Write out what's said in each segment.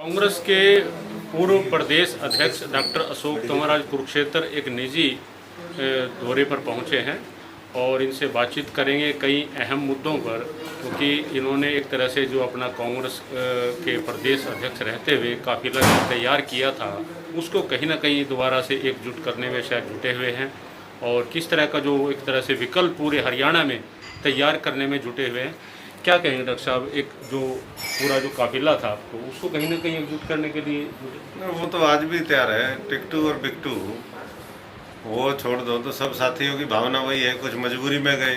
कांग्रेस के पूर्व प्रदेश अध्यक्ष डॉक्टर अशोक तंवर आज कुरुक्षेत्र एक निजी दौरे पर पहुंचे हैं और इनसे बातचीत करेंगे कई अहम मुद्दों पर, क्योंकि इन्होंने एक तरह से जो अपना कांग्रेस के प्रदेश अध्यक्ष रहते हुए काफिला तैयार किया था उसको कहीं ना कहीं दोबारा से एकजुट करने में शायद जुटे हुए हैं और किस तरह का जो एक तरह से विकल्प पूरे हरियाणा में तैयार करने में जुटे हुए हैं। क्या कहेंगे डॉक्टर साहब, एक जो पूरा जो काफिला था तो उसको कहीं ना कहीं एकजुट करने के लिए वो तो आज भी तैयार है। टिकटू और बिकटू वो छोड़ दो तो सब साथियों की भावना वही है। कुछ मजबूरी में गए,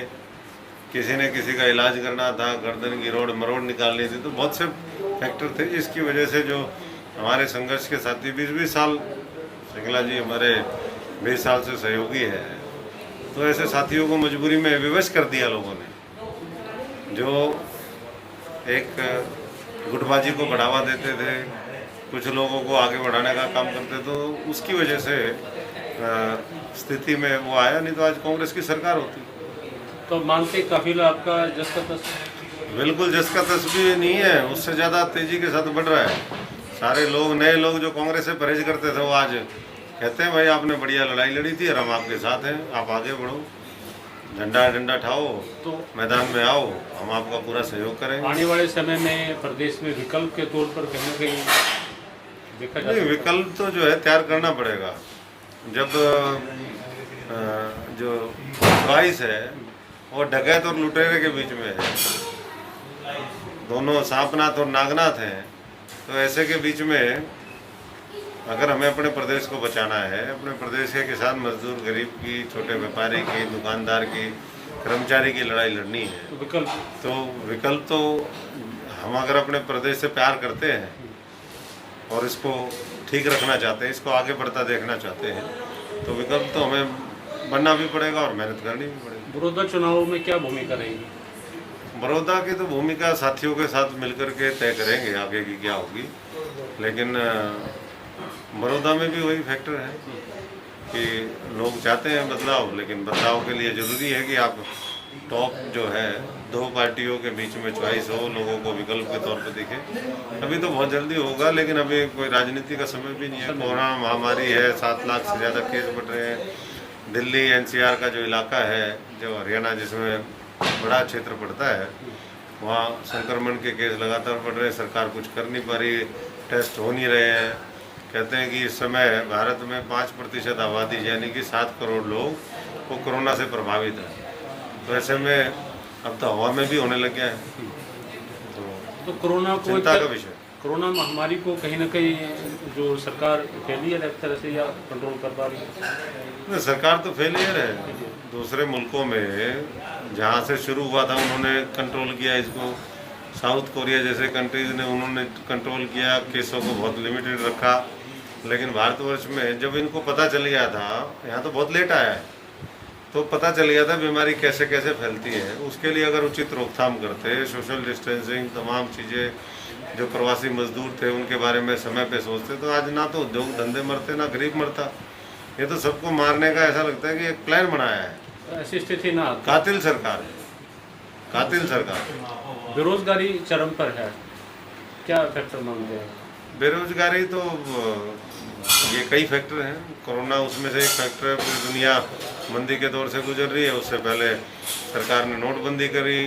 किसी ने किसी का इलाज करना था, गर्दन की रोड मरोड़ निकालनी थी, तो बहुत से फैक्टर थे जिसकी वजह से जो हमारे संघर्ष के साथी 20-20 साल, सिंगला जी हमारे 20 साल से सहयोगी है, तो ऐसे साथियों को मजबूरी में विवश कर दिया लोगों ने। जो एक गुटबाजी को बढ़ावा देते थे, कुछ लोगों को आगे बढ़ाने का काम करते, तो उसकी वजह से स्थिति में वो आया, नहीं तो आज कांग्रेस की सरकार होती। तो मानते काफिला आपका जस का तस? बिल्कुल जस का तस भी नहीं है, उससे ज़्यादा तेजी के साथ बढ़ रहा है। सारे लोग, नए लोग जो कांग्रेस से परहेज करते थे, वो आज कहते हैं भाई आपने बढ़िया लड़ाई लड़ी थी और हम आपके साथ हैं, आप आगे बढ़ो, झंडा ठाओ, तो मैदान में आओ, हम आपका पूरा सहयोग करेंगे। आने वाले समय में प्रदेश में विकल्प के तौर पर कहीं ना कहीं देखा जाए? विकल्प तो जो है तैयार करना पड़ेगा। जब जो चॉइस है वो डकैत और लुटेरे के बीच में है, दोनों सांपनाथ और नागनाथ हैं, तो ऐसे के बीच में अगर हमें अपने प्रदेश को बचाना है, अपने प्रदेश के किसान मजदूर, गरीब की, छोटे व्यापारी की, दुकानदार की, कर्मचारी की लड़ाई लड़नी है, तो विकल्प तो हम अगर अपने प्रदेश से प्यार करते हैं और इसको ठीक रखना चाहते हैं, इसको आगे बढ़ता देखना चाहते हैं, तो विकल्प तो हमें बनना भी पड़ेगा और मेहनत करनी भी पड़ेगी। बड़ौदा चुनावों में क्या भूमिका रहेगी? बड़ौदा की तो भूमिका साथियों के साथ मिलकर के तय करेंगे आगे की क्या होगी, लेकिन बड़ौदा में भी वही फैक्टर है कि लोग चाहते हैं बदलाव, लेकिन बदलाव के लिए ज़रूरी है कि आप टॉप जो है दो पार्टियों के बीच में चॉइस हो, लोगों को विकल्प के तौर पर दिखे। अभी तो बहुत जल्दी होगा, लेकिन अभी कोई राजनीति का समय भी नहीं है। कोरोना महामारी है, 7 लाख से ज़्यादा केस बढ़ रहे हैं। दिल्ली एनसीआर का जो इलाका है, जो हरियाणा जिसमें बड़ा क्षेत्र पड़ता है, वहाँ संक्रमण के केस लगातार बढ़ रहे हैं। सरकार कुछ कर नहीं पा रही, टेस्ट हो नहीं रहे हैं। कहते हैं कि इस समय भारत में 5% आबादी यानी कि 7 करोड़ लोग वो कोरोना से प्रभावित है। तो ऐसे में अब तो हवा में भी होने लग गया है, तो कोरोना को चिंता का विषय। कोरोना महामारी को कहीं ना कहीं जो सरकार फेलियर है एक तरह से, या कंट्रोल कर पा रही है? सरकार तो फेलियर है। दूसरे मुल्कों में जहाँ से शुरू हुआ था उन्होंने कंट्रोल किया इसको। साउथ कोरिया जैसे कंट्रीज ने उन्होंने कंट्रोल किया, केसों को बहुत लिमिटेड रखा। लेकिन भारतवर्ष में जब इनको पता चल गया था, यहाँ तो बहुत लेट आया है, तो पता चल गया था बीमारी कैसे कैसे फैलती है। उसके लिए अगर उचित रोकथाम करते, सोशल डिस्टेंसिंग, तमाम चीज़ें, जो प्रवासी मजदूर थे उनके बारे में समय पे सोचते, तो आज ना तो उद्योग धंधे मरते, ना गरीब मरता। ये तो सबको मारने का ऐसा लगता है कि एक प्लान बनाया है। ऐसी स्थिति ना, कातिल सरकार है, कातिल सरकार। बेरोजगारी चरम पर है, क्या फैक्टर मानते हैं? बेरोजगारी तो ये कई फैक्टर हैं, कोरोना उसमें से एक फैक्टर है। पूरी दुनिया मंदी के दौर से गुजर रही है। उससे पहले सरकार ने नोटबंदी करी,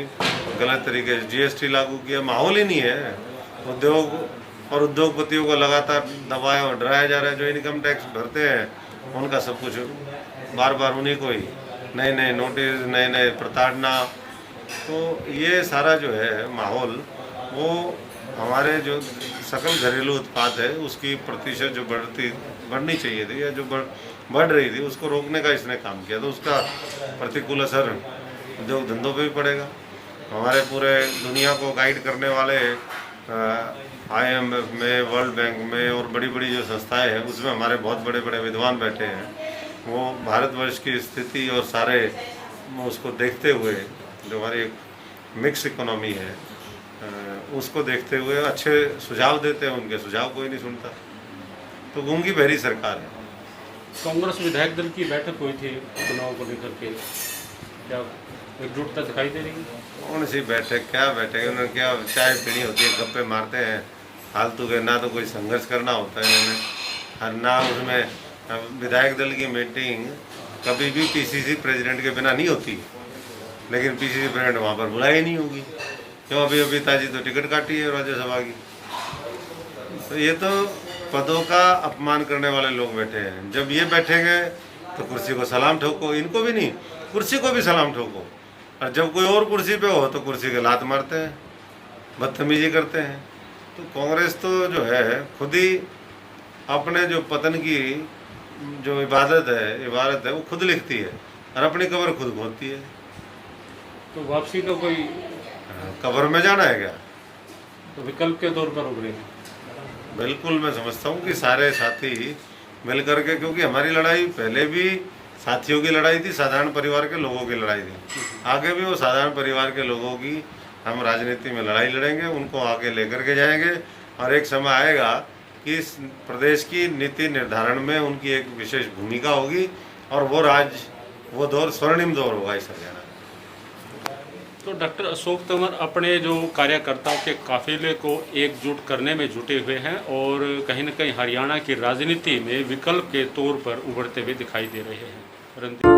गलत तरीके से जीएसटी लागू किया, माहौल ही नहीं है। उद्योग और उद्योगपतियों को लगातार दबाया और डराया जा रहा है। जो इनकम टैक्स भरते हैं उनका सब कुछ बार बार उन्हीं को ही नए नए नोटिस, नए नए प्रताड़ना। तो ये सारा जो है माहौल, वो हमारे जो सकल घरेलू उत्पाद है उसकी प्रतिशत जो बढ़नी चाहिए थी या जो बढ़ रही थी, उसको रोकने का इसने काम किया, तो उसका प्रतिकूल असर उद्योग धंधों पे भी पड़ेगा। हमारे पूरे दुनिया को गाइड करने वाले IMF में, वर्ल्ड बैंक में और बड़ी बड़ी जो संस्थाएं हैं उसमें हमारे बहुत बड़े बड़े विद्वान बैठे हैं। वो भारतवर्ष की स्थिति और सारे उसको देखते हुए, जो हमारी एक मिक्स इकोनॉमी है, उसको देखते हुए अच्छे सुझाव देते हैं। उनके सुझाव कोई नहीं सुनता, तो गूंगी बहरी सरकार है। कांग्रेस विधायक दल की बैठक हुई थी चुनाव को लेकर के, क्या एकजुटता दिखाई दे रही है? कौन सी बैठक, क्या बैठक, उन्होंने क्या चाय पीनी होती है, गप्पे मारते हैं, फालतू के, ना तो कोई संघर्ष करना होता है इन्होंने, और ना उसमें विधायक दल की मीटिंग कभी भी पीसीसी प्रेसिडेंट के बिना नहीं होती, लेकिन पीसीसी प्रेसिडेंट वहाँ पर बुलाई नहीं होगी। क्यों? अभी अभी ताजी तो टिकट काटी है राज्यसभा की। तो ये तो पदों का अपमान करने वाले लोग बैठे हैं। जब ये बैठेंगे तो कुर्सी को सलाम ठोको, इनको भी नहीं, कुर्सी को भी सलाम ठोको। और जब कोई और कुर्सी पे हो तो कुर्सी के लात मारते हैं, बदतमीजी करते हैं। तो कांग्रेस तो जो है खुद ही अपने जो पतन की जो इबारत है वो खुद लिखती है और अपनी कब्र खुद खोदती है। तो वापसी का कोई कब्र में जाना है क्या? तो विकल्प के तौर पर उभरेंगे? बिल्कुल, मैं समझता हूँ कि सारे साथी मिल करके, क्योंकि हमारी लड़ाई पहले भी साथियों की लड़ाई थी, साधारण परिवार के लोगों की लड़ाई थी, आगे भी वो साधारण परिवार के लोगों की हम राजनीति में लड़ाई लड़ेंगे, उनको आगे लेकर के जाएंगे। और एक समय आएगा कि इस प्रदेश की नीति निर्धारण में उनकी एक विशेष भूमिका होगी और वो दौर स्वर्णिम दौर होगा इस हरियाणा। तो डॉक्टर अशोक तंवर अपने जो कार्यकर्ताओं के काफिले को एकजुट करने में जुटे हुए हैं और कहीं न कहीं हरियाणा की राजनीति में विकल्प के तौर पर उभरते हुए दिखाई दे रहे हैं। परंतु